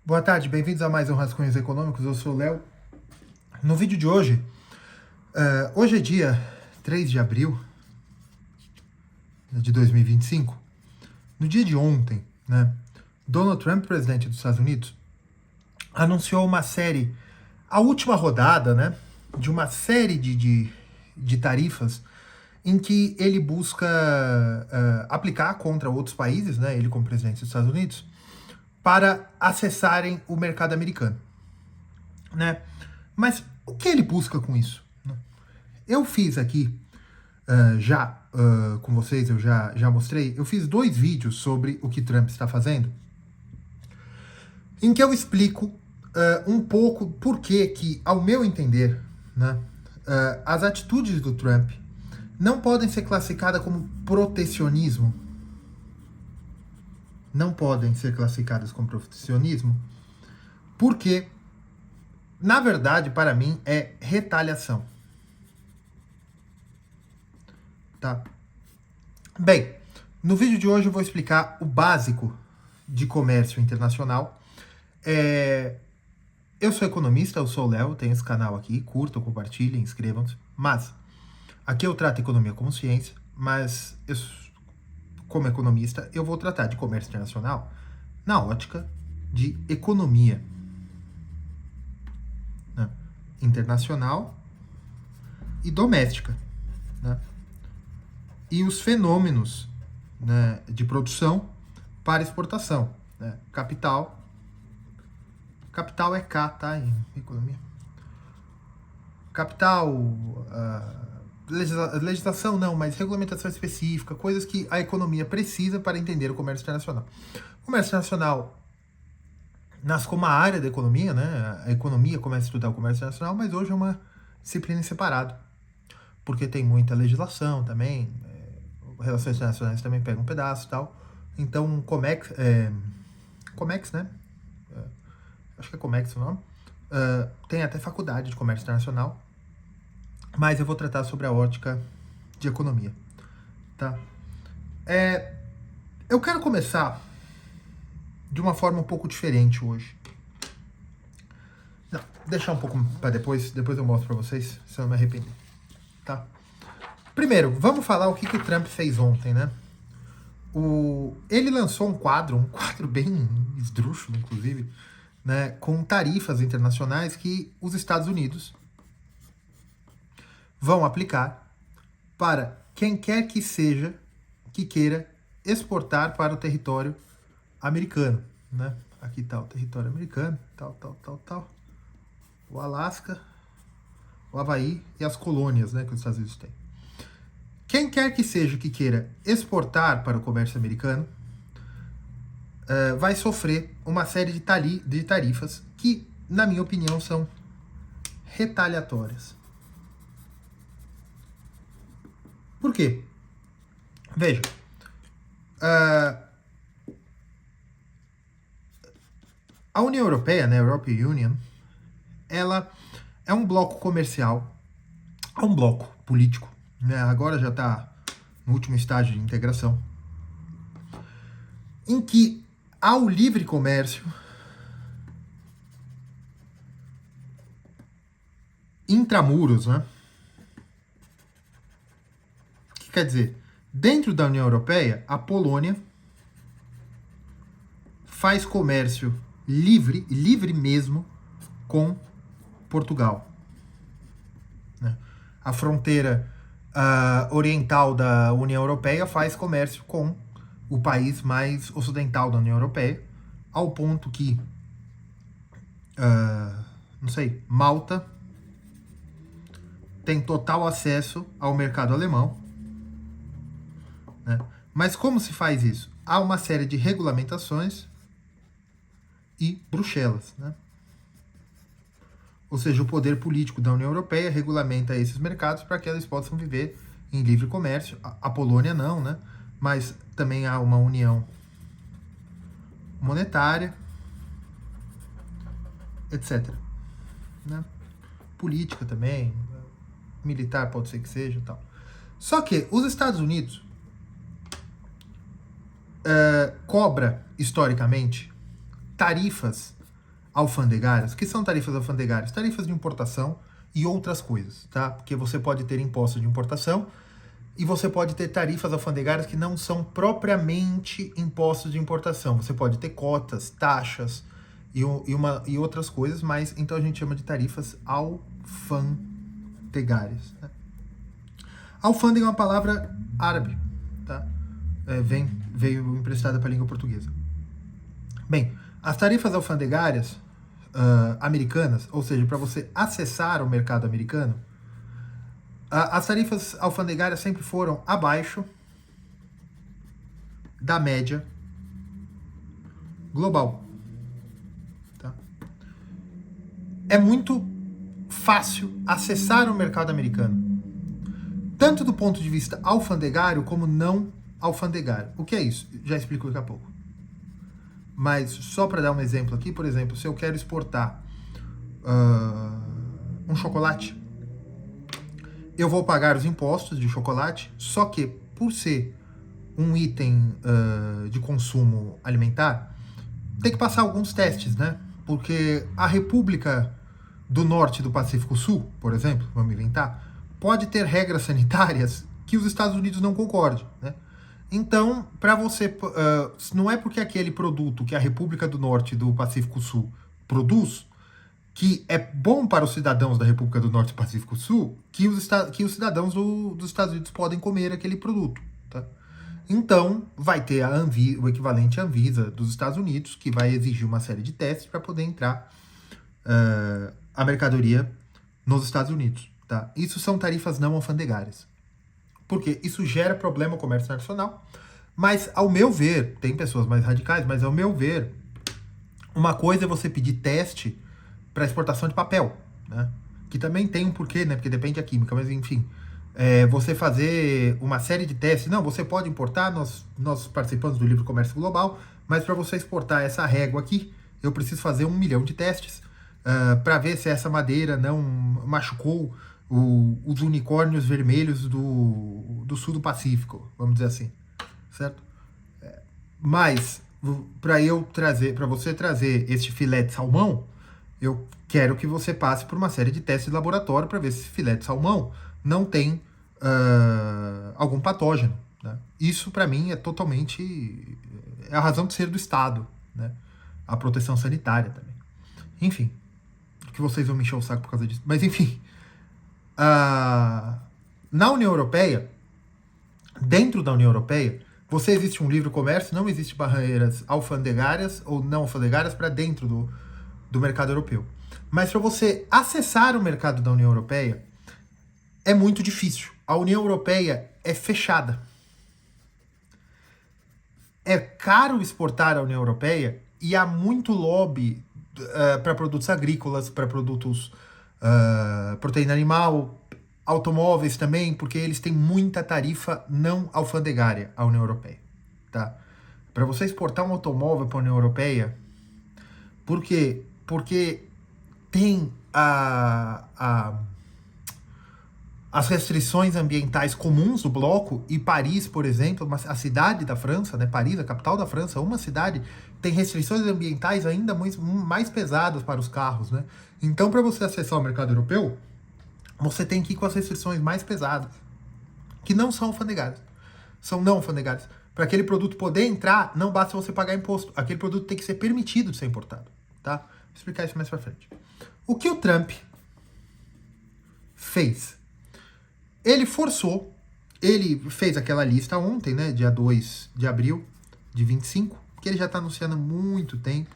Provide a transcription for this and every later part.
Boa tarde, bem-vindos a mais um Rascunhos Econômicos, eu sou o Léo. No vídeo de hoje, hoje é dia 3 de abril de 2025. No dia de ontem, né, Donald Trump, presidente dos Estados Unidos, anunciou uma série, a última rodada, né, de uma série de tarifas em que ele busca aplicar contra outros países, né, ele como presidente dos Estados Unidos, para acessarem o mercado americano, né? Mas o que ele busca com isso? Eu fiz aqui, com vocês, eu já mostrei, eu fiz 2 vídeos sobre o que Trump está fazendo, em que eu explico um pouco por que, ao meu entender, né, as atitudes do Trump não podem ser classificadas como protecionismo. Não podem ser classificadas como protecionismo, porque, na verdade, para mim, é retaliação. Tá? Bem, no vídeo de hoje eu vou explicar o básico de comércio internacional. Eu sou economista, eu sou o Léo, tenho esse canal aqui, curtam, compartilhem, inscrevam-se. Mas, aqui eu trato economia como ciência, mas como economista, eu vou tratar de comércio internacional na ótica de economia, né, internacional e doméstica, né, e os fenômenos, né, de produção para exportação, né, capital é K, tá, em economia. Capital, legislação não, mas regulamentação específica, coisas que a economia precisa para entender o comércio internacional. O comércio internacional nasce como uma área da economia, né? A economia começa a estudar o comércio internacional, mas hoje é uma disciplina em separado, porque tem muita legislação também, relações internacionais também pegam um pedaço e tal. Então, Comex, né? Acho que é Comex o nome. Tem até faculdade de comércio internacional, mas eu vou tratar sobre a ótica de economia, tá? Eu quero começar de uma forma um pouco diferente hoje. Não, deixar um pouco para depois eu mostro para vocês, se eu não me arrepender, tá? Primeiro, vamos falar o que o Trump fez ontem, né? Ele lançou um quadro bem esdrúxulo, inclusive, né, com tarifas internacionais que os Estados Unidos vão aplicar para quem quer que seja que queira exportar para o território americano, né? Aqui está o território americano, tal. O Alasca, o Havaí e as colônias, né, que os Estados Unidos têm. Quem quer que seja que queira exportar para o comércio americano vai sofrer uma série de tarifas que, na minha opinião, são retaliatórias. Por quê? Veja, a União Europeia, né, European Union, ela é um bloco comercial, é um bloco político, né, agora já está no último estágio de integração, em que há o livre comércio intramuros, né? O que quer dizer? Dentro da União Europeia, a Polônia faz comércio livre mesmo, com Portugal, né? A fronteira oriental da União Europeia faz comércio com o país mais ocidental da União Europeia, ao ponto que, Malta tem total acesso ao mercado alemão, né? Mas como se faz isso? Há uma série de regulamentações e Bruxelas, né? Ou seja, o poder político da União Europeia regulamenta esses mercados para que eles possam viver em livre comércio. A Polônia não, né? Mas também há uma união monetária, etc. Né? Política também, militar pode ser que seja, tal. Só que os Estados Unidos cobra, historicamente, tarifas alfandegárias. O que são tarifas alfandegárias? Tarifas de importação e outras coisas, tá? Porque você pode ter imposto de importação e você pode ter tarifas alfandegárias que não são propriamente impostos de importação. Você pode ter cotas, taxas e outras coisas, mas então a gente chama de tarifas alfandegárias. Né? Alfândega é uma palavra árabe, tá? Veio emprestada para a língua portuguesa. Bem, as tarifas alfandegárias americanas, ou seja, para você acessar o mercado americano, as tarifas alfandegárias sempre foram abaixo da média global. Tá? É muito fácil acessar o mercado americano, tanto do ponto de vista alfandegário como não alfandegário. O que é isso? Já explico daqui a pouco. Mas só para dar um exemplo aqui, por exemplo, se eu quero exportar um chocolate, eu vou pagar os impostos de chocolate, só que por ser um item de consumo alimentar, tem que passar alguns testes, né? Porque a República do Norte do Pacífico Sul, por exemplo, vamos inventar, pode ter regras sanitárias que os Estados Unidos não concordem, né? Então, para você, não é porque aquele produto que a República do Norte do Pacífico Sul produz, que é bom para os cidadãos da República do Norte do Pacífico Sul, que os cidadãos dos Estados Unidos podem comer aquele produto. Tá? Então, vai ter o equivalente à Anvisa dos Estados Unidos, que vai exigir uma série de testes para poder entrar a mercadoria nos Estados Unidos. Tá? Isso são tarifas não alfandegárias. Porque isso gera problema ao comércio internacional. Mas, ao meu ver, tem pessoas mais radicais, mas ao meu ver, uma coisa é você pedir teste para exportação de papel, né? Que também tem um porquê, né? Porque depende da química, mas enfim. Você fazer uma série de testes. Não, você pode importar, nós participamos do livro Comércio Global, mas para você exportar essa régua aqui, eu preciso fazer 1 milhão de testes para ver se essa madeira não machucou os unicórnios vermelhos do sul do Pacífico, vamos dizer assim, certo? Mas para você trazer este filé de salmão, eu quero que você passe por uma série de testes de laboratório para ver se esse filé de salmão não tem algum patógeno. Né? Isso para mim é totalmente a razão de ser do Estado, né? A proteção sanitária também. Enfim, que vocês vão me encher o saco por causa disso, mas enfim. Na União Europeia, dentro da União Europeia, existe um livre comércio, não existe barreiras alfandegárias ou não alfandegárias para dentro do mercado europeu. Mas para você acessar o mercado da União Europeia, é muito difícil. A União Europeia é fechada. É caro exportar à União Europeia e há muito lobby para produtos agrícolas, para produtos proteína animal, automóveis também, porque eles têm muita tarifa não alfandegária à União Europeia, tá? Para você exportar um automóvel para a União Europeia, por quê? Porque tem as restrições ambientais comuns do bloco, e Paris, por exemplo, a cidade da França, né, Paris, a capital da França, uma cidade, tem restrições ambientais ainda mais pesadas para os carros, né? Então, para você acessar o mercado europeu, você tem que ir com as restrições mais pesadas, que não são alfandegárias, são não alfandegárias. Para aquele produto poder entrar, não basta você pagar imposto, aquele produto tem que ser permitido de ser importado, tá? Vou explicar isso mais para frente. O que o Trump fez? Ele fez aquela lista ontem, né, dia 2 de abril de 25, que ele já está anunciando há muito tempo.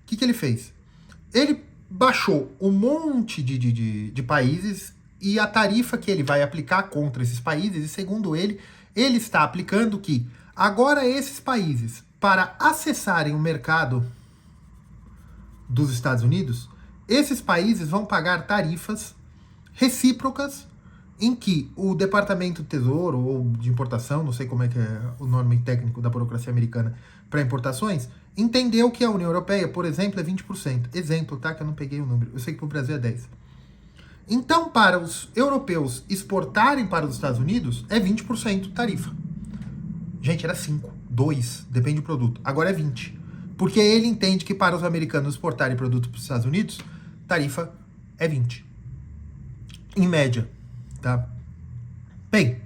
O que ele fez? Ele baixou um monte de países e a tarifa que ele vai aplicar contra esses países, e segundo ele está aplicando que agora esses países, para acessarem o mercado dos Estados Unidos, esses países vão pagar tarifas recíprocas em que o Departamento do Tesouro ou de importação, não sei como é que é o nome técnico da burocracia americana para importações, entendeu que a União Europeia, por exemplo, é 20%. Exemplo, tá? Que eu não peguei o número. Eu sei que para o Brasil é 10%. Então, para os europeus exportarem para os Estados Unidos, é 20% tarifa. Gente, era 5%, 2%, depende do produto. Agora é 20%. Porque ele entende que para os americanos exportarem produtos para os Estados Unidos, tarifa é 20. Em média, tá? Bem,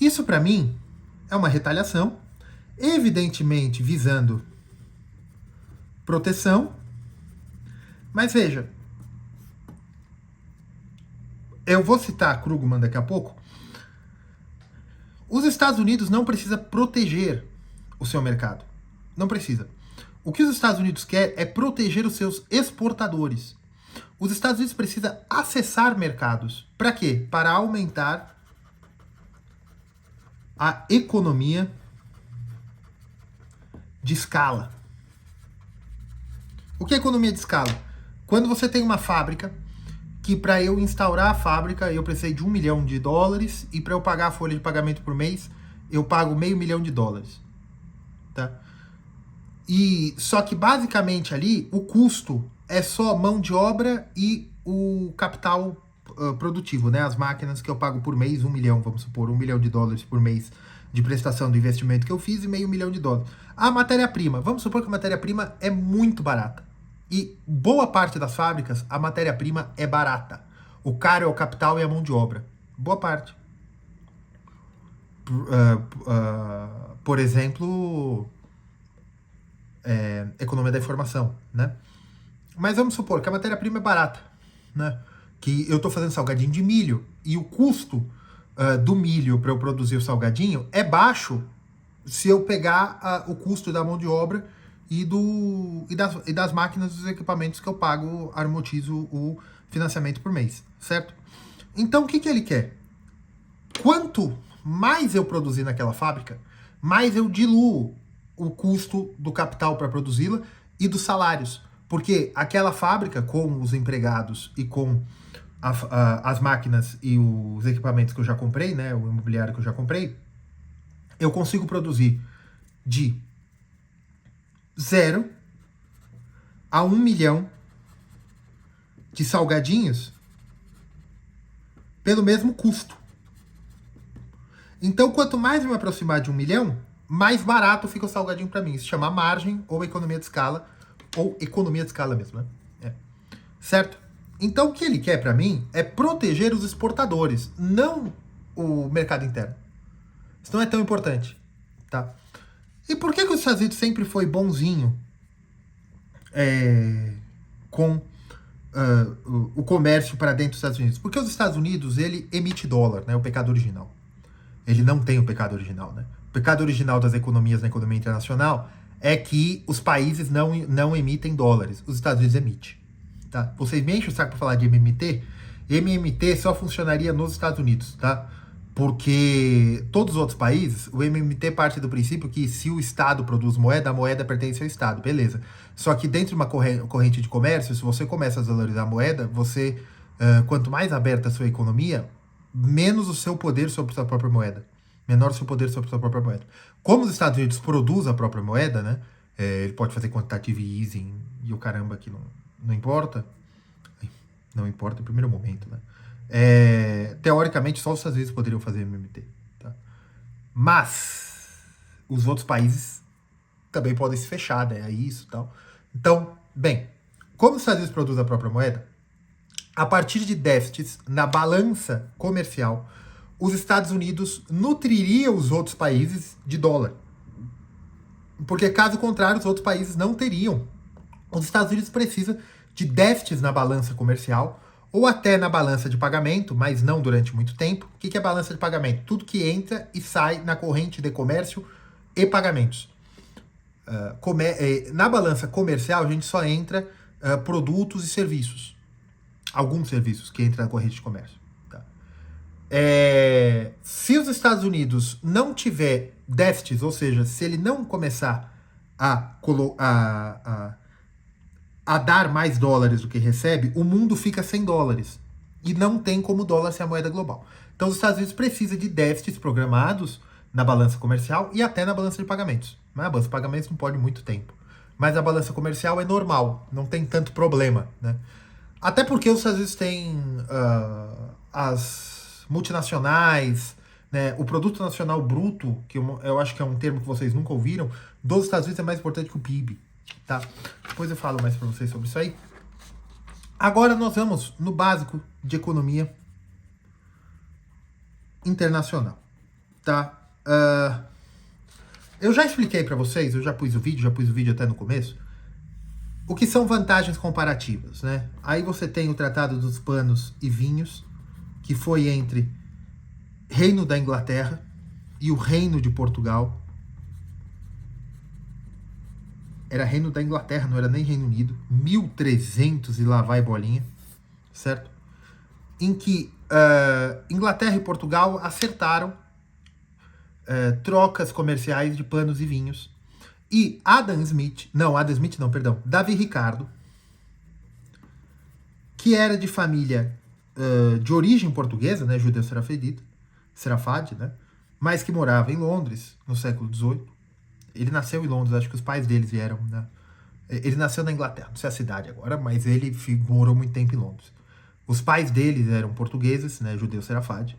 isso para mim é uma retaliação, evidentemente visando proteção, mas veja, eu vou citar Krugman daqui a pouco. Os Estados Unidos não precisa proteger o seu mercado. Não precisa. O que os Estados Unidos quer é proteger os seus exportadores. Os Estados Unidos precisam acessar mercados. Para quê? Para aumentar a economia de escala. O que é economia de escala? Quando você tem uma fábrica que para eu instaurar a fábrica eu precisei de $1 milhão e para eu pagar a folha de pagamento por mês eu pago $500 mil, tá? E só que basicamente ali o custo é só mão de obra e o capital produtivo, né? As máquinas que eu pago por mês, 1 milhão, vamos supor, $1 milhão por mês de prestação do investimento que eu fiz e $500 mil. A matéria-prima, vamos supor que a matéria-prima é muito barata. E boa parte das fábricas, a matéria-prima é barata. O caro é o capital e a mão de obra. Boa parte. Por exemplo, economia da informação, né? Mas vamos supor que a matéria-prima é barata, né? Que eu estou fazendo salgadinho de milho e o custo do milho para eu produzir o salgadinho é baixo se eu pegar o custo da mão de obra e das máquinas, dos equipamentos que eu pago, amortizo o financiamento por mês, certo? Então, o que ele quer? Quanto mais eu produzir naquela fábrica, mais eu diluo o custo do capital para produzi-la e dos salários. Porque aquela fábrica, com os empregados e com as máquinas e os equipamentos que eu já comprei, né, o imobiliário que eu já comprei, eu consigo produzir de 0 a 1 milhão de salgadinhos pelo mesmo custo. Então, quanto mais eu me aproximar de 1 milhão, mais barato fica o salgadinho para mim. Isso se chama margem ou economia de escala, ou economia de escala mesmo, né? Certo? Então, o que ele quer para mim é proteger os exportadores, não o mercado interno. Isso não é tão importante, tá? E por que os Estados Unidos sempre foi bonzinho com o comércio para dentro dos Estados Unidos? Porque os Estados Unidos, ele emite dólar, né? O pecado original. Ele não tem o pecado original, né? O pecado original das economias na economia internacional é que os países não emitem dólares. Os Estados Unidos emitem. Tá? Vocês me enchem o saco para falar de MMT. MMT só funcionaria nos Estados Unidos, tá? Porque todos os outros países, o MMT parte do princípio que se o Estado produz moeda, a moeda pertence ao Estado, beleza. Só que dentro de uma corrente de comércio, se você começa a desvalorizar a moeda, você, quanto mais aberta a sua economia, menos o seu poder sobre a sua própria moeda. Menor o seu poder sobre a sua própria moeda. Como os Estados Unidos produzem a própria moeda, né? Ele pode fazer quantitative easing e o caramba que não importa. Não importa no primeiro momento, né? Teoricamente, só os Estados Unidos poderiam fazer MMT. Tá? Mas os outros países também podem se fechar, né? É isso e tal. Então, bem, como os Estados Unidos produzem a própria moeda, a partir de déficits na balança comercial, os Estados Unidos nutririam os outros países de dólar. Porque, caso contrário, os outros países não teriam. Os Estados Unidos precisam de déficits na balança comercial ou até na balança de pagamento, mas não durante muito tempo. O que é balança de pagamento? Tudo que entra e sai na corrente de comércio e pagamentos. Na balança comercial, a gente só entra produtos e serviços. Alguns serviços que entram na corrente de comércio. Tá? Se os Estados Unidos não tiver déficits, ou seja, se ele não começar a dar mais dólares do que recebe, o mundo fica sem dólares. E não tem como o dólar ser a moeda global. Então os Estados Unidos precisam de déficits programados na balança comercial e até na balança de pagamentos. Mas a balança de pagamentos não pode muito tempo. Mas a balança comercial é normal, não tem tanto problema, né? Até porque os Estados Unidos têm as multinacionais, né? O produto nacional bruto, que eu acho que é um termo que vocês nunca ouviram, dos Estados Unidos é mais importante que o PIB. tá? Depois eu falo mais para vocês sobre isso aí. Agora nós vamos no básico de economia internacional, tá? Eu já expliquei para vocês, eu já pus o vídeo até no começo, o que são vantagens comparativas, né? Aí você tem o Tratado dos Panos e Vinhos, que foi entre Reino da Inglaterra e o Reino de Portugal. Era Reino da Inglaterra, não era nem Reino Unido. 1300 e lá vai bolinha, certo? Em que Inglaterra e Portugal acertaram trocas comerciais de panos e vinhos. E Davi Ricardo, que era de família de origem portuguesa, né, judeu serafade, né, mas que morava em Londres no século XVIII. Ele nasceu em Londres, acho que os pais deles vieram, né? Ele nasceu na Inglaterra, não sei a cidade agora, mas ele morou muito tempo em Londres. Os pais deles eram portugueses, né, judeu serafade.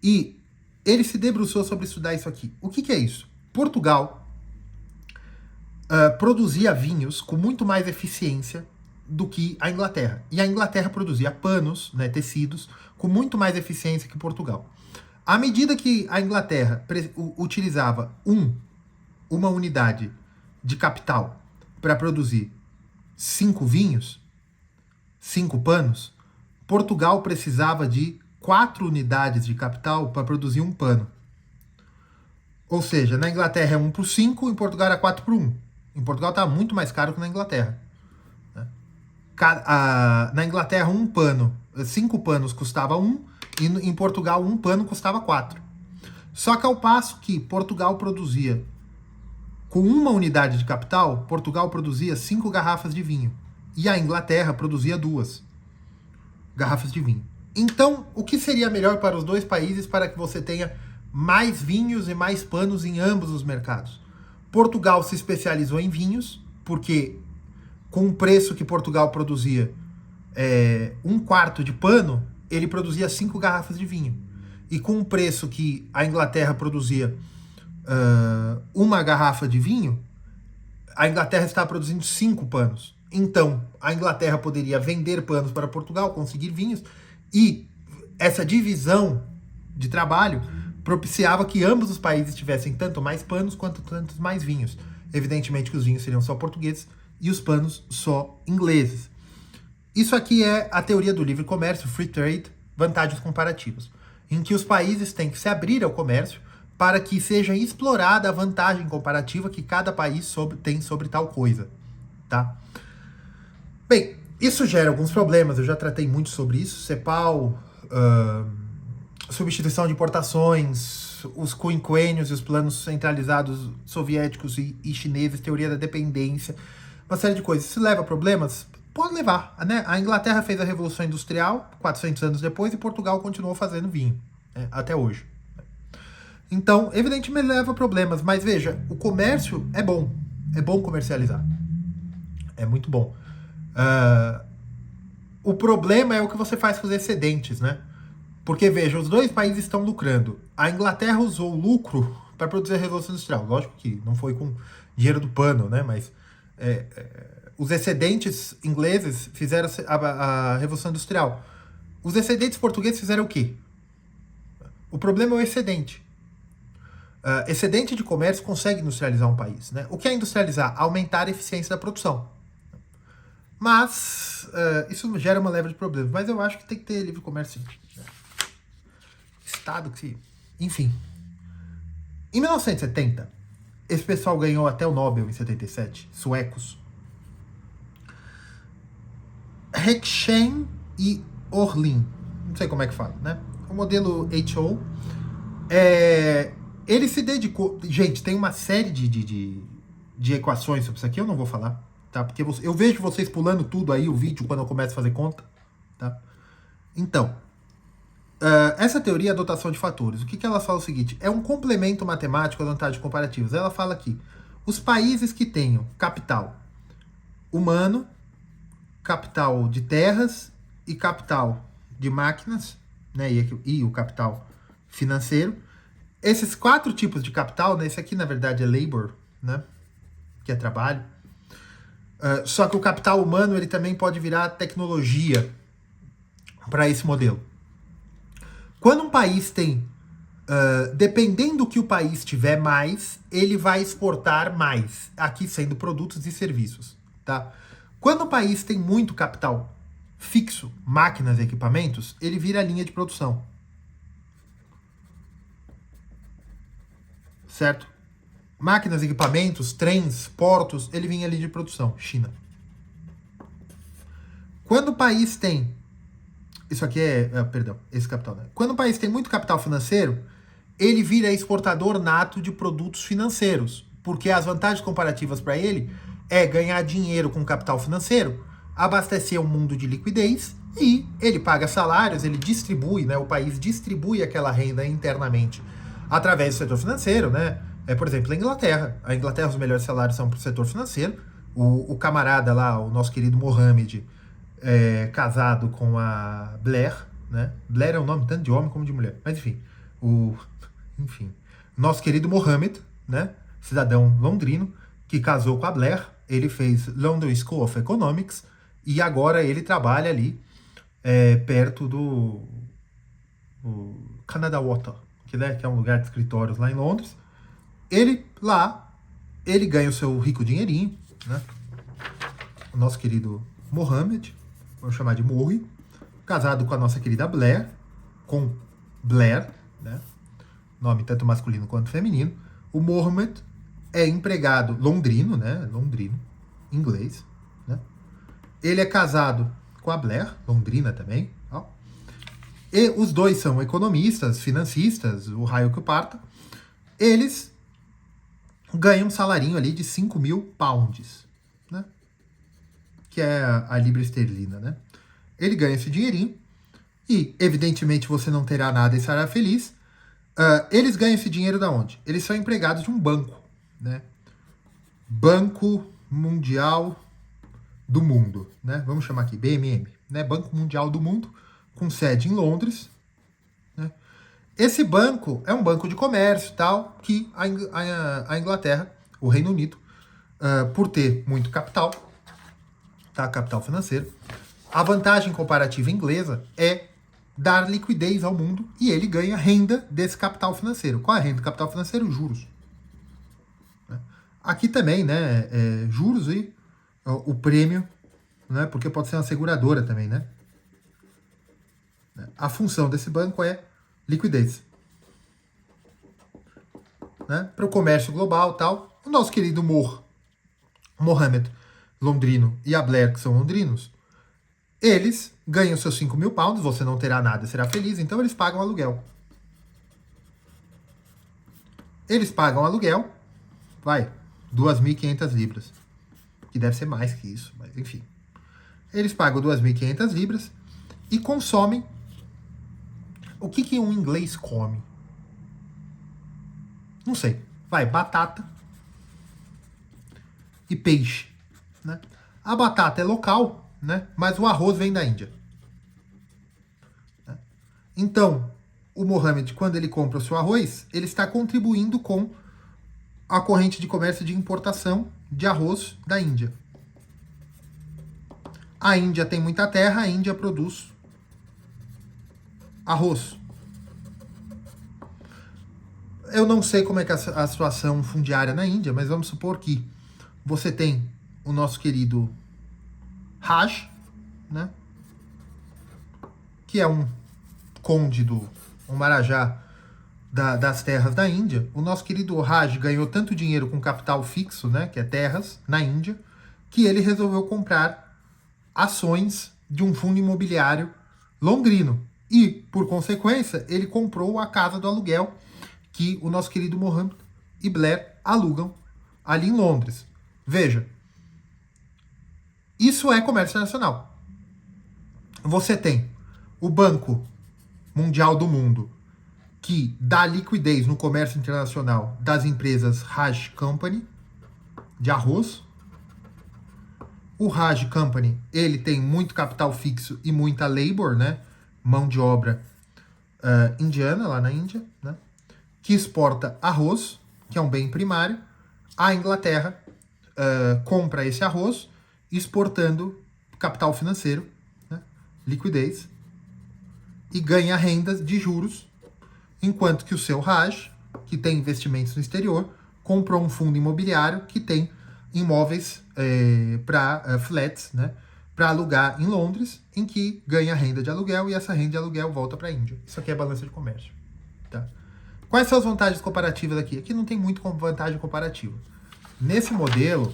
E ele se debruçou sobre estudar isso aqui. O que é isso? Portugal produzia vinhos com muito mais eficiência do que a Inglaterra. E a Inglaterra produzia panos, né, tecidos, com muito mais eficiência que Portugal. À medida que a Inglaterra utilizava uma unidade de capital para produzir 5 vinhos, 5 panos, Portugal precisava de 4 unidades de capital para produzir um pano. Ou seja, na Inglaterra é 1 por 5, em Portugal era 4 por 1. Em Portugal estava muito mais caro que na Inglaterra. Né? Na Inglaterra, 5 panos custava 1, e em Portugal, 1 pano custava 4. Só que ao passo que Portugal produzia, com uma unidade de capital, Portugal produzia 5 garrafas de vinho. E a Inglaterra produzia 2 garrafas de vinho. Então, o que seria melhor para os dois países para que você tenha mais vinhos e mais panos em ambos os mercados? Portugal se especializou em vinhos, porque com o preço que Portugal produzia 1/4 de pano, ele produzia 5 garrafas de vinho. E com o preço que a Inglaterra produzia uma garrafa de vinho, a Inglaterra estava produzindo 5 panos. Então, a Inglaterra poderia vender panos para Portugal, conseguir vinhos, e essa divisão de trabalho propiciava que ambos os países tivessem tanto mais panos quanto tantos mais vinhos. Evidentemente que os vinhos seriam só portugueses e os panos só ingleses. Isso aqui é a teoria do livre comércio, free trade, vantagens comparativas, em que os países têm que se abrir ao comércio para que seja explorada a vantagem comparativa que cada país tem sobre tal coisa, tá? Bem, isso gera alguns problemas, eu já tratei muito sobre isso, CEPAL, substituição de importações, os quinquênios e os planos centralizados soviéticos e chineses, teoria da dependência, uma série de coisas. Isso leva a problemas? Pode levar, né? A Inglaterra fez a Revolução Industrial 400 anos depois e Portugal continuou fazendo vinho, né, até hoje. Então, evidentemente leva a problemas, mas veja, o comércio é bom comercializar, é muito bom. O problema é o que você faz com os excedentes, né? Porque, veja, os dois países estão lucrando. A Inglaterra usou o lucro para produzir a Revolução Industrial. Lógico que não foi com dinheiro do pano, né? Mas os excedentes ingleses fizeram a Revolução Industrial. Os excedentes portugueses fizeram o quê? O problema é o excedente. Excedente de comércio consegue industrializar um país, né? O que é industrializar? Aumentar a eficiência da produção. Mas isso gera uma leva de problemas. Mas eu acho que tem que ter livre comércio. Estado que... Enfim. Em 1970, esse pessoal ganhou até o Nobel em 77, suecos. Heckscher e Orlin. Não sei como é que fala, né? O modelo HO. Ele se dedicou... Gente, tem uma série de equações sobre isso aqui, eu não vou falar, tá? Porque eu vejo vocês pulando tudo aí, o vídeo, quando eu começo a fazer conta, tá? Então, essa teoria é a dotação de fatores. O que ela fala é o seguinte, é um complemento matemático às vantagens comparativas. Ela fala aqui, os países que tenham capital humano, capital de terras e capital de máquinas, né, e o capital financeiro, esses 4 tipos de capital, né, esse aqui na verdade é labor, né, que é trabalho, Só que o capital humano ele também pode virar tecnologia para esse modelo. Quando um país tem, dependendo do que o país tiver mais, ele vai exportar mais, aqui sendo produtos e serviços, tá? Quando o país tem muito capital fixo, máquinas e equipamentos, ele vira linha de produção. Certo? Máquinas, equipamentos, trens, portos, ele vinha ali de produção, China. Quando o país tem, isso aqui perdão, esse capital, né? Quando o país tem muito capital financeiro, ele vira exportador nato de produtos financeiros, porque as vantagens comparativas para ele é ganhar dinheiro com capital financeiro, abastecer um mundo de liquidez e ele paga salários, ele distribui, né? O país distribui aquela renda internamente através do setor financeiro, né? Por exemplo, a Inglaterra. A Inglaterra, os melhores salários são para o setor financeiro. O camarada lá, o nosso querido Mohamed, casado com a Blair, né? Blair é um nome tanto de homem como de mulher. Mas enfim, nosso querido Mohamed, né? Cidadão londrino, que casou com a Blair, ele fez London School of Economics e agora ele trabalha ali perto do Canada Water, que é um lugar de escritórios lá em Londres. Ele ganha o seu rico dinheirinho, né? O nosso querido Mohamed, vamos chamar de Morri, casado com a nossa querida Blair, com Blair, né? Nome tanto masculino quanto feminino. O Mohamed é empregado londrino, né? Londrino, inglês, né? Ele é casado com a Blair, londrina também, ó. E os dois são economistas, financistas, o raio que o parta. Eles ganham um salarinho ali de 5 mil pounds, né? Que é a libra esterlina, né? Ele ganha esse dinheirinho e, evidentemente, você não terá nada e será feliz. Eles ganham esse dinheiro da onde? Eles são empregados de um banco, né? Banco Mundial do Mundo, né? Vamos chamar aqui, BMM, né? Banco Mundial do Mundo, com sede em Londres, né? Esse banco é um banco de comércio e tal, que a Inglaterra, o Reino Unido, por ter muito capital, tá? Capital financeiro, a vantagem comparativa inglesa é dar liquidez ao mundo e ele ganha renda desse capital financeiro. Qual é a renda do capital financeiro? Juros. Aqui também, né, juros e o prêmio, né, porque pode ser uma seguradora também, né? A função desse banco é liquidez, né, para o comércio global e tal. O nosso querido Mohamed, londrino, e a Blair, que são londrinos, eles ganham seus 5 mil pounds, você não terá nada, será feliz, então eles pagam aluguel. Eles pagam aluguel, 2.500 libras, que deve ser mais que isso, mas enfim. Eles pagam 2.500 libras e consomem. O que um inglês come? Não sei. Batata e peixe, né? A batata é local, né? Mas o arroz vem da Índia. Então, o Mohamed, quando ele compra o seu arroz, ele está contribuindo com a corrente de comércio de importação de arroz da Índia. A Índia tem muita terra, a Índia produz arroz. Eu não sei como é que a situação fundiária na Índia, mas vamos supor que você tem o nosso querido Raj, né? Que é um conde um marajá das terras da Índia. O nosso querido Raj ganhou tanto dinheiro com capital fixo, né, que é terras, na Índia, que ele resolveu comprar ações de um fundo imobiliário londrino. E, por consequência, ele comprou a casa do aluguel que o nosso querido Mohamed e Blair alugam ali em Londres. Veja, isso é comércio internacional. Você tem o Banco Mundial do Mundo, que dá liquidez no comércio internacional das empresas Raj Company, de arroz. O Raj Company, ele tem muito capital fixo e muita labor, né? Mão de obra indiana, lá na Índia, né? Que exporta arroz, que é um bem primário. A Inglaterra compra esse arroz exportando capital financeiro, né, liquidez, e ganha rendas de juros, enquanto que o seu Raj, que tem investimentos no exterior, comprou um fundo imobiliário que tem imóveis para flats, né, para alugar em Londres, em que ganha renda de aluguel e essa renda de aluguel volta para a Índia. Isso aqui é balança de comércio. Tá? Quais são as vantagens comparativas aqui? Aqui não tem muito vantagem comparativa. Nesse modelo,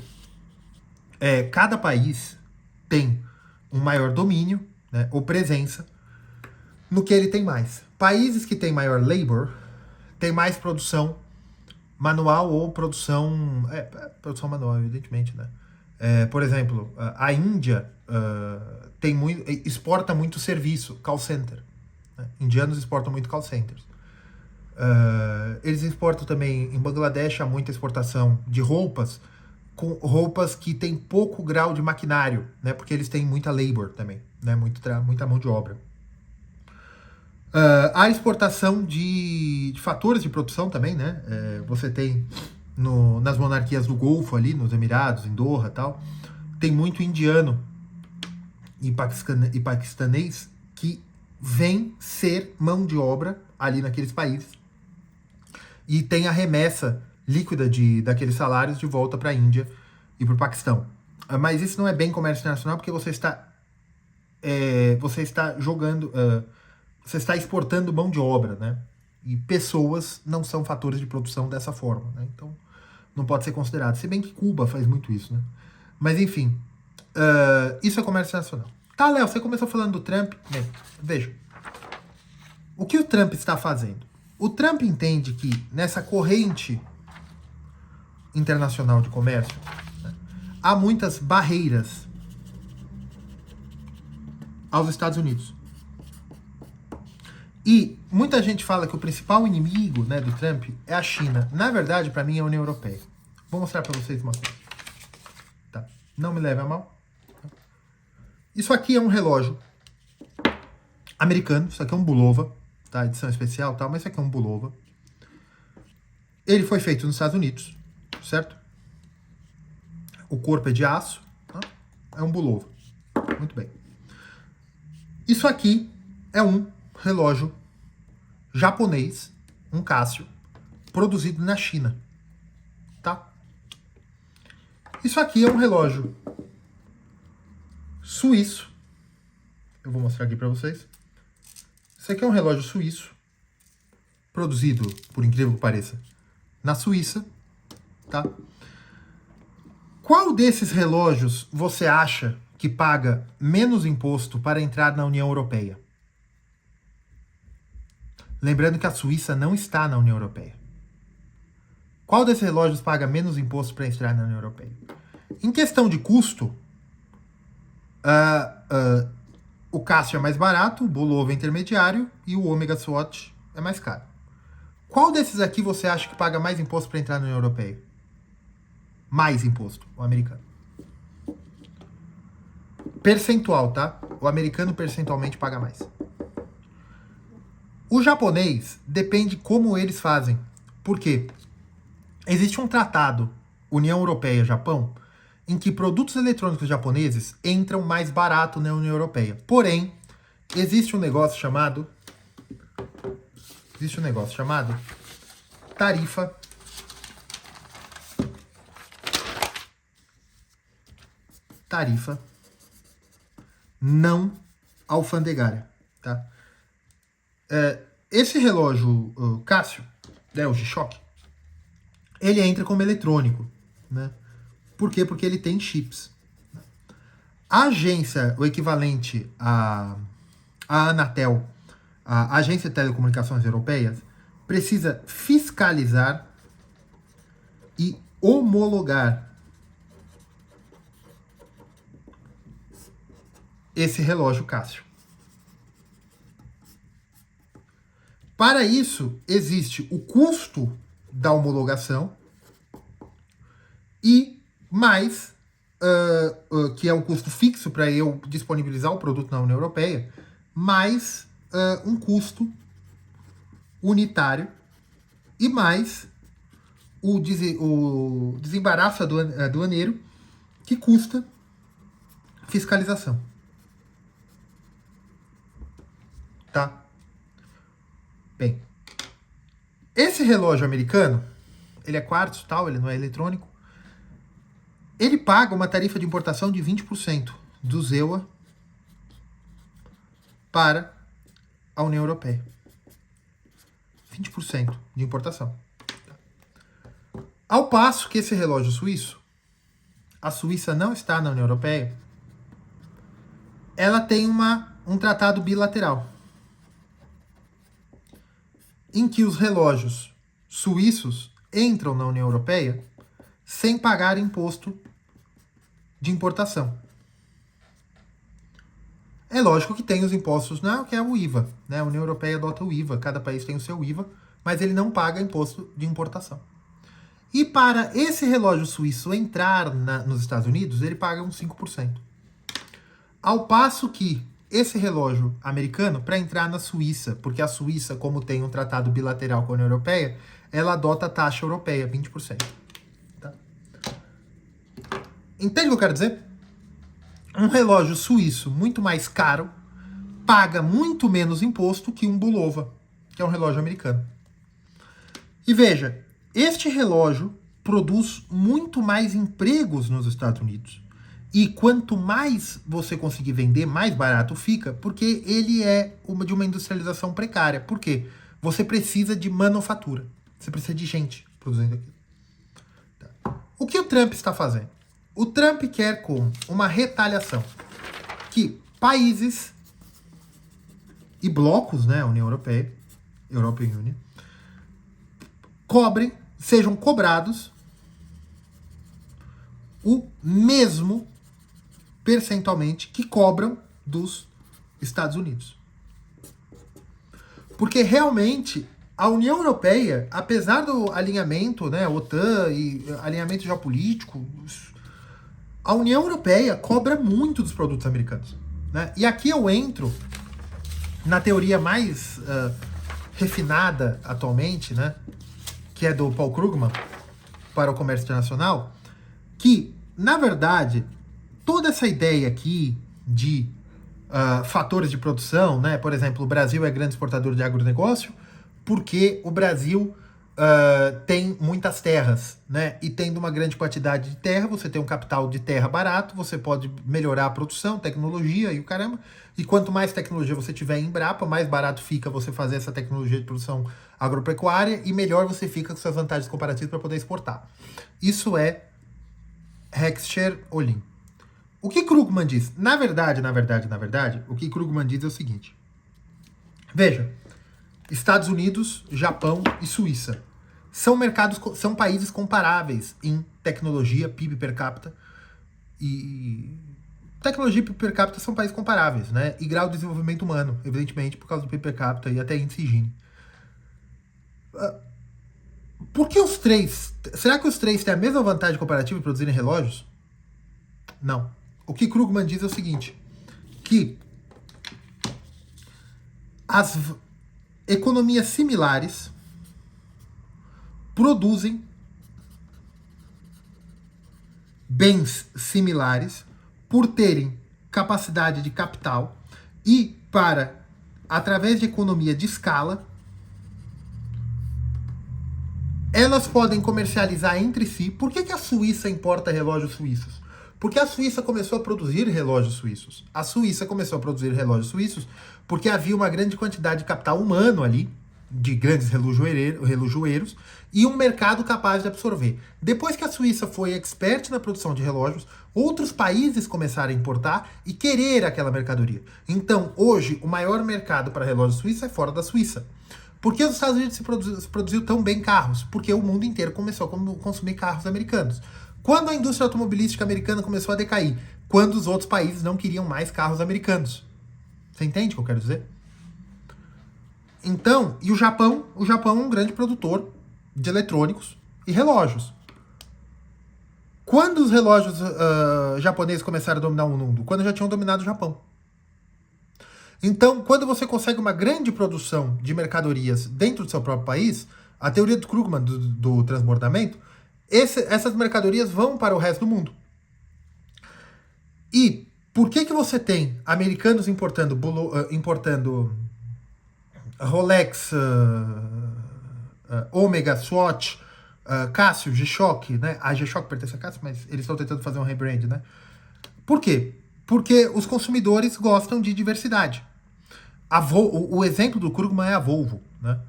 cada país tem um maior domínio, né, ou presença no que ele tem mais. Países que têm maior labor têm mais produção manual ou produção manual, evidentemente, né? Por exemplo, a Índia exporta muito serviço, call center. Né? Indianos exportam muito call centers. Eles exportam também, em Bangladesh, há muita exportação de roupas, com roupas que têm pouco grau de maquinário, né? Porque eles têm muita labor também, né? Muita mão de obra. A exportação de fatores de produção também, né? Você tem nas monarquias do Golfo ali, nos Emirados, em Doha e tal, tem muito indiano e paquistanês que vem ser mão de obra ali naqueles países e tem a remessa líquida daqueles salários de volta para a Índia e para o Paquistão. Mas isso não é bem comércio internacional porque você está jogando... você está exportando mão de obra, né? E pessoas não são fatores de produção dessa forma, né? Então, não pode ser considerado. Se bem que Cuba faz muito isso, né? Mas, enfim, isso é comércio internacional. Tá, Léo, você começou falando do Trump. Bem, veja. O que o Trump está fazendo? O Trump entende que nessa corrente internacional de comércio, né, há muitas barreiras aos Estados Unidos. E muita gente fala que o principal inimigo, né, do Trump é a China. Na verdade, para mim, é a União Europeia. Vou mostrar para vocês uma coisa. Tá. Não me leve a mal. Isso aqui é um relógio americano. Isso aqui é um Bulova, tá? Edição especial, tal, mas isso aqui é um Bulova. Ele foi feito nos Estados Unidos, certo? O corpo é de aço. Tá? É um Bulova. Muito bem. Isso aqui é um relógio japonês, um Casio, produzido na China, tá? Isso aqui é um relógio suíço. Eu vou mostrar aqui para vocês. Isso aqui é um relógio suíço, produzido, por incrível que pareça, na Suíça, tá? Qual desses relógios você acha que paga menos imposto para entrar na União Europeia? Lembrando que a Suíça não está na União Europeia. Qual desses relógios paga menos imposto para entrar na União Europeia? Em questão de custo, o Casio é mais barato, o Bulova é intermediário e o Omega Swatch é mais caro. Qual desses aqui você acha que paga mais imposto para entrar na União Europeia? Mais imposto, o americano. Percentual, tá? O americano percentualmente paga mais. O japonês depende como eles fazem. Por quê? Existe um tratado União Europeia-Japão em que produtos eletrônicos japoneses entram mais barato na União Europeia. Porém, existe um negócio chamado tarifa não alfandegária, tá? Esse relógio Casio, né, o G-Shock, ele entra como eletrônico, né? Por quê? Porque ele tem chips. A agência, o equivalente à Anatel, a Agência de Telecomunicações Europeias, precisa fiscalizar e homologar esse relógio Casio. Para isso, existe o custo da homologação e mais, que é um custo fixo para eu disponibilizar o produto na União Europeia, mais um custo unitário e mais o desembaraço aduaneiro, que custa fiscalização. Tá? Bem, esse relógio americano, ele é quartzo, tal, ele não é eletrônico. Ele paga uma tarifa de importação de 20% do ZEUA para a União Europeia. 20% de importação. Ao passo que esse relógio suíço, a Suíça não está na União Europeia, ela tem um tratado bilateral em que os relógios suíços entram na União Europeia sem pagar imposto de importação. É lógico que tem os impostos, que é o IVA, né? A União Europeia adota o IVA, cada país tem o seu IVA, mas ele não paga imposto de importação. E para esse relógio suíço entrar nos Estados Unidos, ele paga uns 5%. Ao passo que esse relógio americano, para entrar na Suíça, porque a Suíça, como tem um tratado bilateral com a União Europeia, ela adota a taxa europeia, 20%. Tá? Entende o que eu quero dizer? Um relógio suíço muito mais caro paga muito menos imposto que um Bulova, que é um relógio americano. E veja, este relógio produz muito mais empregos nos Estados Unidos. E quanto mais você conseguir vender, mais barato fica, porque ele é de uma industrialização precária. Por quê? Você precisa de manufatura. Você precisa de gente produzindo aquilo. Tá. O que o Trump está fazendo? O Trump quer como uma retaliação que países e blocos, né, a União Europeia, European Union, sejam cobrados o mesmo percentualmente que cobram dos Estados Unidos. Porque realmente a União Europeia, apesar do alinhamento, né, OTAN e alinhamento geopolítico, a União Europeia cobra muito dos produtos americanos. Né? E aqui eu entro na teoria mais refinada atualmente, né, que é do Paul Krugman, para o comércio internacional, que, na verdade, toda essa ideia aqui de fatores de produção, né, por exemplo, o Brasil é grande exportador de agronegócio porque o Brasil tem muitas terras, né? E tendo uma grande quantidade de terra, você tem um capital de terra barato, você pode melhorar a produção, tecnologia e o caramba. E quanto mais tecnologia você tiver em Embrapa, mais barato fica você fazer essa tecnologia de produção agropecuária e melhor você fica com suas vantagens comparativas para poder exportar. Isso é Heckscher-Ohlin. O que Krugman diz? Na verdade, o que Krugman diz é o seguinte. Veja, Estados Unidos, Japão e Suíça são países comparáveis em tecnologia, PIB per capita, e tecnologia e PIB per capita são países comparáveis, né? E grau de desenvolvimento humano, evidentemente, por causa do PIB per capita e até índice Gini. Por que os três? Será que os três têm a mesma vantagem comparativa de produzirem relógios? Não. O que Krugman diz é o seguinte, que as economias similares produzem bens similares por terem capacidade de capital e através de economia de escala, elas podem comercializar entre si. Por que a Suíça importa relógios suíços? Porque a Suíça começou a produzir relógios suíços. A Suíça começou a produzir relógios suíços porque havia uma grande quantidade de capital humano ali, de grandes relojoeiros, e um mercado capaz de absorver. Depois que a Suíça foi expert na produção de relógios, outros países começaram a importar e querer aquela mercadoria. Então, hoje, o maior mercado para relógios suíços é fora da Suíça. Por que os Estados Unidos se produziu tão bem carros? Porque o mundo inteiro começou a consumir carros americanos. Quando a indústria automobilística americana começou a decair? Quando os outros países não queriam mais carros americanos. Você entende o que eu quero dizer? Então, e o Japão é um grande produtor de eletrônicos e relógios. Quando os relógios japoneses começaram a dominar o mundo? Quando já tinham dominado o Japão. Então, quando você consegue uma grande produção de mercadorias dentro do seu próprio país, a teoria do Krugman, do transbordamento, essas mercadorias vão para o resto do mundo. E Por que você tem americanos importando Rolex, Omega, Swatch, Casio, G-Shock, né? A G-Shock pertence a Casio, mas eles estão tentando fazer um rebrand, né? Por quê? Porque os consumidores gostam de diversidade. O exemplo do Krugman é a Volvo, né?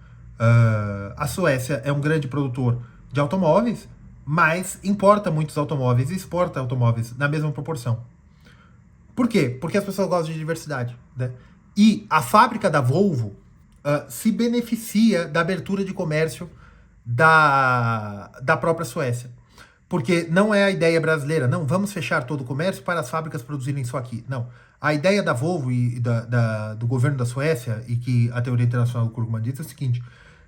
A Suécia é um grande produtor de automóveis, mas importa muitos automóveis e exporta automóveis na mesma proporção. Por quê? Porque as pessoas gostam de diversidade, né? E a fábrica da Volvo se beneficia da abertura de comércio da própria Suécia. Porque não é a ideia brasileira, não, vamos fechar todo o comércio para as fábricas produzirem só aqui. Não. A ideia da Volvo e do governo da Suécia, e que a teoria internacional do Krugman diz, é o seguinte: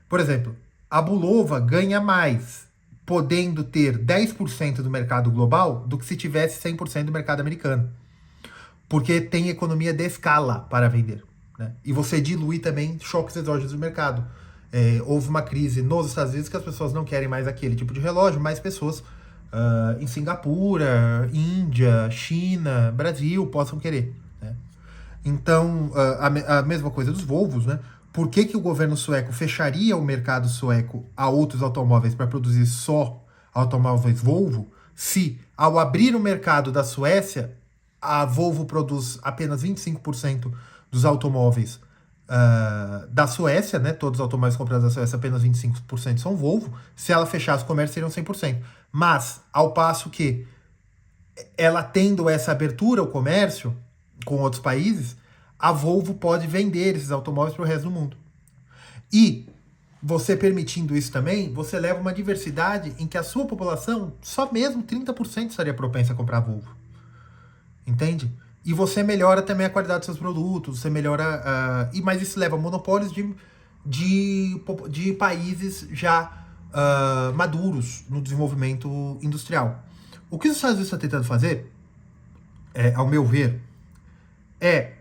por exemplo, a Bulova ganha mais podendo ter 10% do mercado global do que se tivesse 100% do mercado americano. Porque tem economia de escala para vender, né? E você dilui também choques exógenos do mercado. Houve uma crise nos Estados Unidos que as pessoas não querem mais aquele tipo de relógio, mas pessoas em Singapura, Índia, China, Brasil possam querer, né? Então, a mesma coisa dos Volvos, né? Por que o governo sueco fecharia o mercado sueco a outros automóveis para produzir só automóveis Volvo, se ao abrir o mercado da Suécia, a Volvo produz apenas 25% dos automóveis da Suécia, né? Todos os automóveis comprados da Suécia, apenas 25% são Volvo. Se ela fechasse o comércio, seriam 100%. Mas, ao passo que ela tendo essa abertura ao comércio com outros países, a Volvo pode vender esses automóveis para o resto do mundo. E você permitindo isso também, você leva uma diversidade em que a sua população, só mesmo 30% estaria propensa a comprar a Volvo. Entende? E você melhora também a qualidade dos seus produtos, você melhora... mas isso leva a monopólios de países já maduros no desenvolvimento industrial. O que os Estados Unidos estão tentando fazer, ao meu ver, é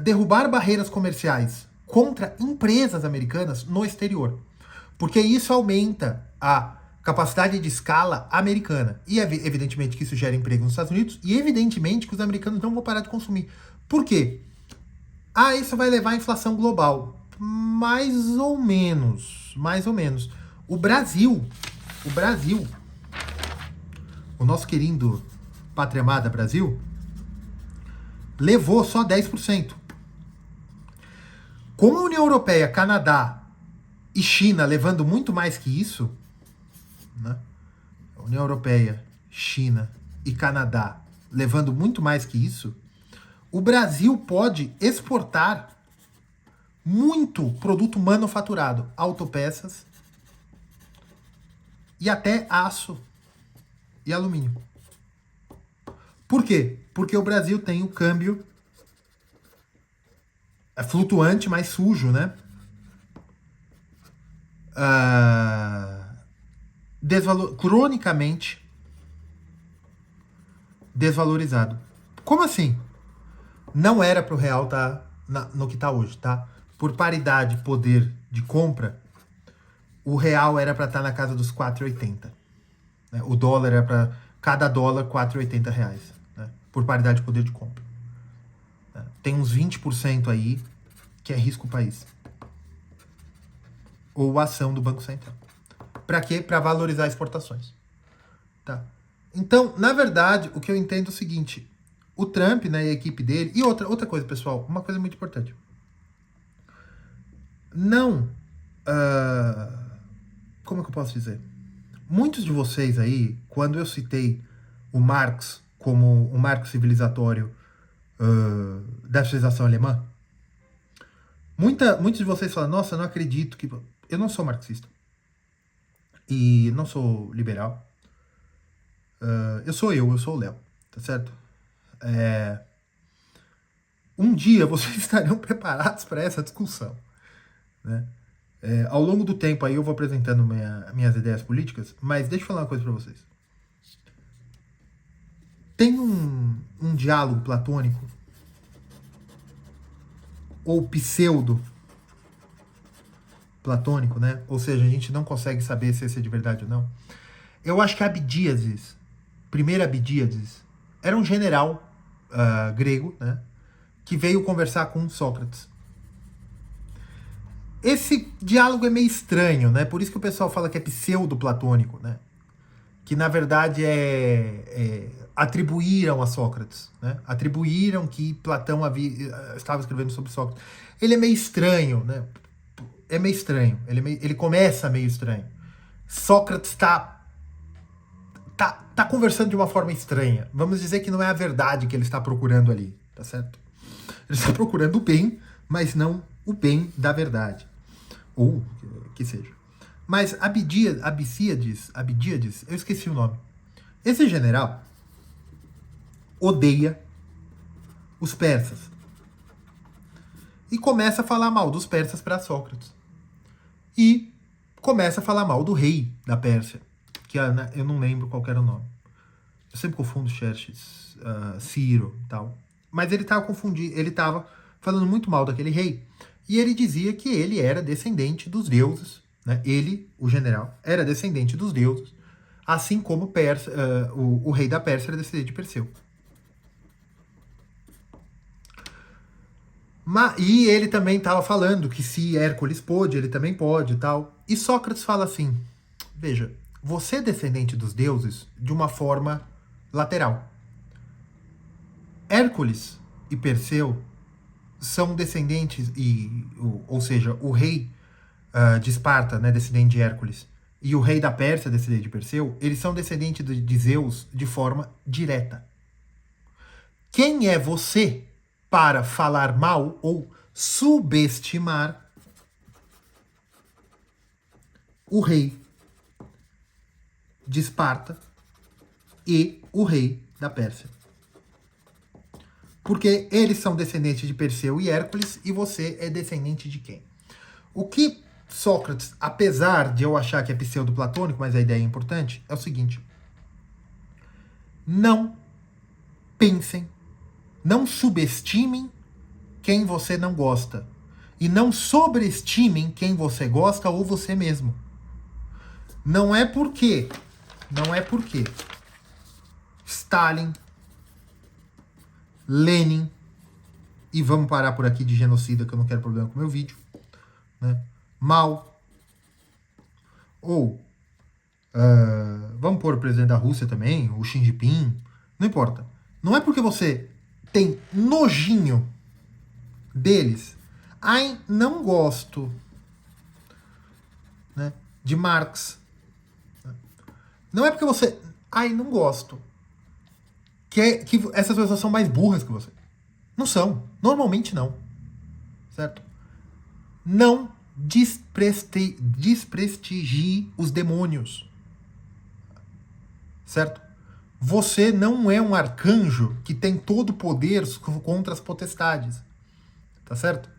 derrubar barreiras comerciais contra empresas americanas no exterior. Porque isso aumenta a capacidade de escala americana. E evidentemente que isso gera emprego nos Estados Unidos, e evidentemente que os americanos não vão parar de consumir. Por quê? Isso vai levar à inflação global. Mais ou menos. Mais ou menos. O Brasil, o nosso querido pátria amada Brasil, levou só 10%. Com a União Europeia, Canadá e China levando muito mais que isso, né? A União Europeia, China e Canadá levando muito mais que isso, o Brasil pode exportar muito produto manufaturado, autopeças e até aço e alumínio. Por quê? Porque o Brasil tem o câmbio flutuante, mais sujo, né? Cronicamente desvalorizado. Como assim? Não era para o real estar no que está hoje, tá? Por paridade, poder de compra, o real era para estar na casa dos 4,80. Né? O dólar era para cada dólar R$4,80, né? Por paridade de poder de compra. Tem uns 20% aí que é risco país. Ou ação do Banco Central. Para quê? Para valorizar exportações. Tá? Então, na verdade, o que eu entendo é o seguinte: o Trump, né, e a equipe dele... E outra coisa, pessoal, uma coisa muito importante. Não... como é que eu posso dizer? Muitos de vocês aí, quando eu citei o Marx como o marco civilizatório da civilização alemã, muitos de vocês falam: nossa, não acredito que... Eu não sou marxista. E não sou liberal. Eu sou o Léo, tá certo? Um dia vocês estarão preparados para essa discussão, né? Ao longo do tempo aí eu vou apresentando minhas ideias políticas, mas deixa eu falar uma coisa para vocês. Tem um diálogo platônico, ou pseudo platônico, né? Ou seja, a gente não consegue saber se esse é de verdade ou não. Eu acho que Abdíases, primeiro Abdíases, era um general grego, né, que veio conversar com Sócrates. Esse diálogo é meio estranho, né? Por isso que o pessoal fala que é pseudo-platônico, né? Que na verdade atribuíram a Sócrates, né? Atribuíram que Platão estava escrevendo sobre Sócrates. Ele é meio estranho, né? É meio estranho. Ele começa meio estranho. Sócrates tá conversando de uma forma estranha. Vamos dizer que não é a verdade que ele está procurando ali, tá certo? Ele está procurando o bem, mas não o bem da verdade. Ou que seja. Mas Abdíades, eu esqueci o nome. Esse general odeia os persas. E começa a falar mal dos persas para Sócrates. E começa a falar mal do rei da Pérsia, que eu não lembro qual era o nome. Eu sempre confundo Xerxes, Ciro e tal. Mas ele estava falando muito mal daquele rei. E ele dizia que ele era descendente dos deuses, né? Ele, o general, era descendente dos deuses, assim como o rei da Pérsia era descendente de Perseu. E ele também estava falando que se Hércules pôde, ele também pode e tal. E Sócrates fala assim, veja, você é descendente dos deuses de uma forma lateral. Hércules e Perseu são descendentes, ou seja, o rei de Esparta, né, descendente de Hércules, e o rei da Pérsia, descendente de Perseu, eles são descendentes de Zeus de forma direta. Quem é você para falar mal ou subestimar o rei de Esparta e o rei da Pérsia? Porque eles são descendentes de Perseu e Hércules e você é descendente de quem? O que Sócrates, apesar de eu achar que é pseudo-platônico, mas a ideia é importante, é o seguinte. Não pensem, não subestimem quem você não gosta. E não sobreestimem quem você gosta ou você mesmo. Não é porque Stalin, Lenin, e vamos parar por aqui de genocida, que eu não quero problema com o meu vídeo, né? Mao, ou vamos pôr o presidente da Rússia também, o Xi Jinping, não importa. Não é porque você tem nojinho deles, ai, não gosto, né, de Marx. Não é porque você, ai, não gosto, que essas pessoas são mais burras que você. Não são. Normalmente não. Certo? Não desprestigie os demônios. Certo? Você não é um arcanjo que tem todo o poder contra as potestades. Tá certo?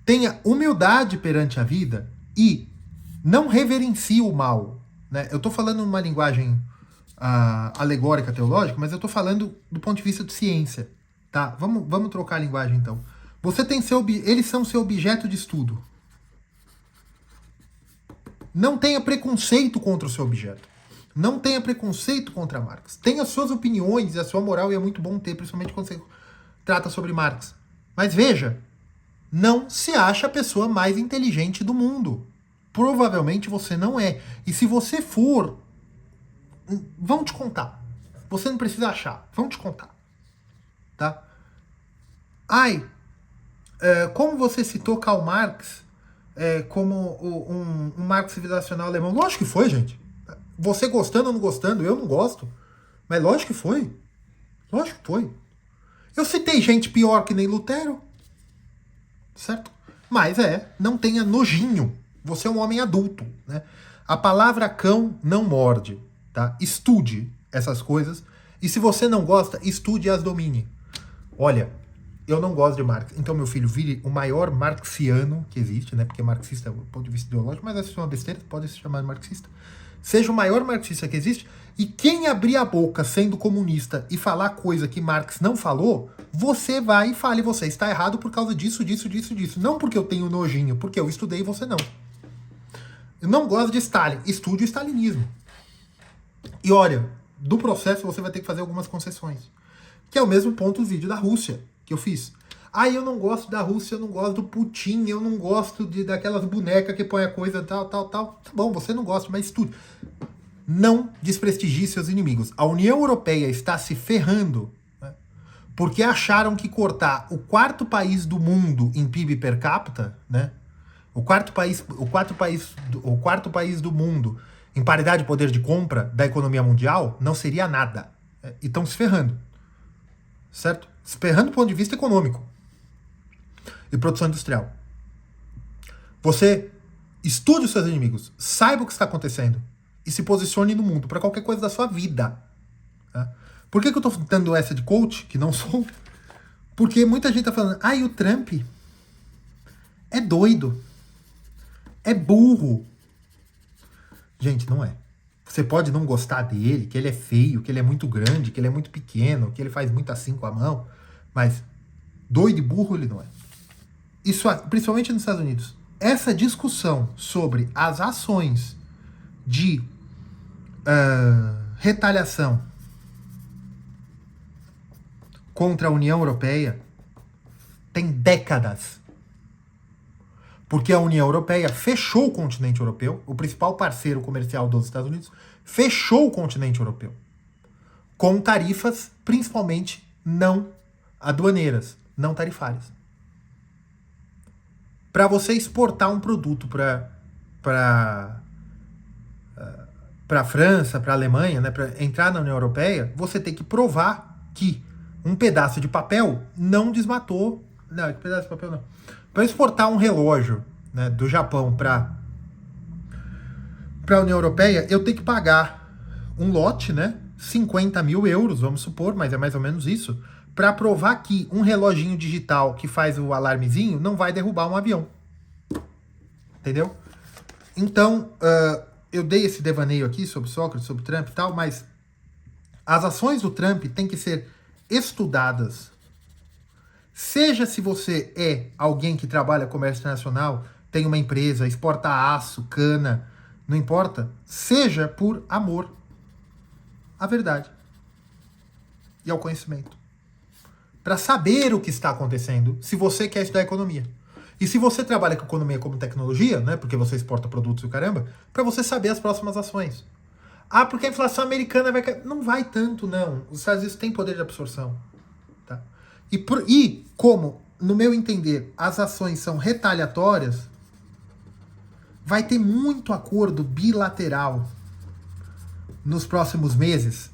Tenha humildade perante a vida e não reverencie o mal. Né? Eu tô falando numa linguagem alegórica, teológica, mas eu tô falando do ponto de vista de ciência. Tá? Vamos trocar a linguagem então. Você tem eles são seu objeto de estudo. Não tenha preconceito contra o seu objeto. Não tenha preconceito contra Marx. Tenha as suas opiniões e a sua moral, e é muito bom ter, principalmente quando você trata sobre Marx. Mas veja, não se acha a pessoa mais inteligente do mundo. Provavelmente você não é. E se você for, vão te contar. Você não precisa achar, vão te contar. Tá? Ai, como você citou Karl Marx como um Marx civilizacional alemão? Lógico que foi, gente. Você gostando ou não gostando, eu não gosto. Mas lógico que foi. Lógico que foi. Eu citei gente pior que nem Lutero. Certo? Mas não tenha nojinho. Você é um homem adulto. Né? A palavra cão não morde. Tá? Estude essas coisas. E se você não gosta, estude e as domine. Olha, eu não gosto de Marx. Então, meu filho, vire o maior marxiano que existe, né? Porque marxista é do ponto de vista ideológico, mas essa é uma besteira, pode se chamar de marxista. Seja o maior marxista que existe, e quem abrir a boca sendo comunista e falar coisa que Marx não falou, você vai e fale, você está errado por causa disso, disso, disso, disso. Não porque eu tenho nojinho, porque eu estudei e você não. Eu não gosto de Stalin, estude o stalinismo. E olha, do processo você vai ter que fazer algumas concessões. Que é o mesmo ponto do vídeo da Rússia que eu fiz. Ah, eu não gosto da Rússia, eu não gosto do Putin, eu não gosto daquelas bonecas que põe a coisa tal. Tá bom, você não gosta, mas estude. Não desprestigie seus inimigos. A União Europeia está se ferrando, né, porque acharam que cortar o quarto país do mundo em PIB per capita, né, o quarto país do mundo em paridade de poder de compra da economia mundial não seria nada. E estão se ferrando. Certo? Se ferrando do ponto de vista econômico e produção industrial. Você estude os seus inimigos, saiba o que está acontecendo e se posicione no mundo para qualquer coisa da sua vida. Tá? Por que eu estou dando essa de coach, que não sou? Porque muita gente está falando, e o Trump é doido, é burro. Gente, não é. Você pode não gostar dele, que ele é feio, que ele é muito grande, que ele é muito pequeno, que ele faz muito assim com a mão, mas doido e burro ele não é. Isso, principalmente nos Estados Unidos. Essa discussão sobre as ações de retaliação contra a União Europeia tem décadas. Porque a União Europeia fechou o continente europeu, o principal parceiro comercial dos Estados Unidos, fechou o continente europeu com tarifas, principalmente não aduaneiras, não tarifárias. Para você exportar um produto para a França, para a Alemanha, né, para entrar na União Europeia, você tem que provar que um pedaço de papel não desmatou. Não, pedaço de papel não. Para exportar um relógio, né, do Japão para a União Europeia, eu tenho que pagar um lote, né, 50 mil euros, vamos supor, mas é mais ou menos isso, para provar que um reloginho digital que faz o alarmezinho não vai derrubar um avião. Entendeu? Então, eu dei esse devaneio aqui sobre Sócrates, sobre Trump e tal, mas as ações do Trump têm que ser estudadas. Seja se você é alguém que trabalha comércio internacional, tem uma empresa, exporta aço, cana, não importa, seja por amor à verdade e ao conhecimento. Para saber o que está acontecendo, se você quer estudar economia. E se você trabalha com economia como tecnologia, né, porque você exporta produtos e o caramba, para você saber as próximas ações. Porque a inflação americana vai cair. Não vai tanto, não. Os Estados Unidos têm poder de absorção. Tá? E como, no meu entender, as ações são retaliatórias, vai ter muito acordo bilateral nos próximos meses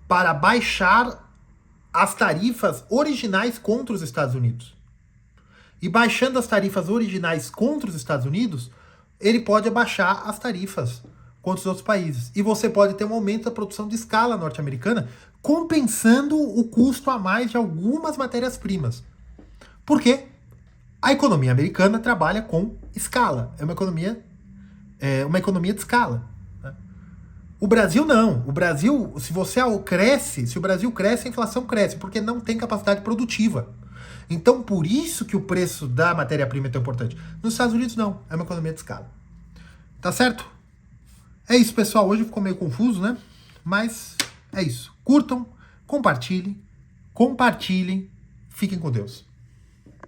para baixar as tarifas originais contra os Estados Unidos. E baixando as tarifas originais contra os Estados Unidos, ele pode abaixar as tarifas contra os outros países. E você pode ter um aumento da produção de escala norte-americana, compensando o custo a mais de algumas matérias-primas. Por quê? A economia americana trabalha com escala. É uma economia de escala. Né? O Brasil não. O Brasil, se o Brasil cresce, a inflação cresce, porque não tem capacidade produtiva. Então, por isso que o preço da matéria-prima é tão importante. Nos Estados Unidos, não. É uma economia de escala. Tá certo? É isso, pessoal. Hoje ficou meio confuso, né? Mas é isso. Curtam, compartilhem. Fiquem com Deus.